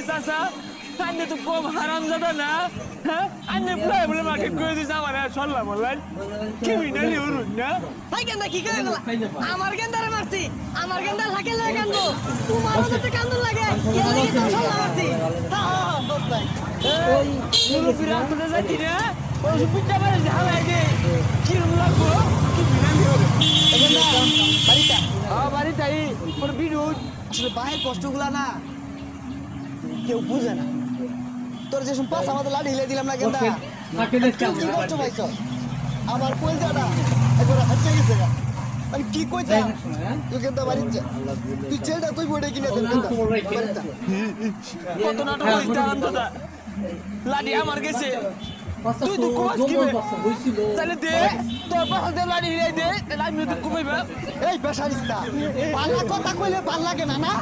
চাচা আন্নে তো কম হারাম জাদা না হ্যাঁ আন্নে প্লাই বলে মার্কেট করে দিছে আমার সরলাম বললাই কি মিনালি উরুন না ভাই গেন্দা কি করে গেল আমার গেন্দারে মারছি আমার গেন্দা লাগে লাগে কান্দো তোমার মধ্যে কান্দো লাগে কে লাগে তো সব মারছি হ্যাঁ বল ভাই ওই নুরু বিরাট করে যাচ্ছি না ওই পিঠা মারে ঝালাই দে কি লাগবো কি মিনালি হবে গেন্দা বাড়িটা বাড়িটাই ওর বিরুদ্ধ আসলে বাহের কষ্টগুলা না কেউ বুঝে না তোর যে পাঁচ আমাদের লাড়ি হিলে দিলাম না গেন্দা কি কষ্ট পাইছ আমার কইল দাদা একবার হাঁচে গেছে গা আমি কি কইতাম তুই গেন্দা বাড়িতে যা তুই ছেলেটা তুই বড়ে কিনে দেন গেন্দা বাড়িতে কত নাটক হইছে আরাম দাদা লাডি আমার গেছে তুই দুঃখ পাস কি তাহলে দে তোর পাশে দে লাডি হিলাই দে তাহলে আমি দুঃখ পাইবা এই বেসারিস্তা পাল্লা কথা কইলে ভাল লাগে না না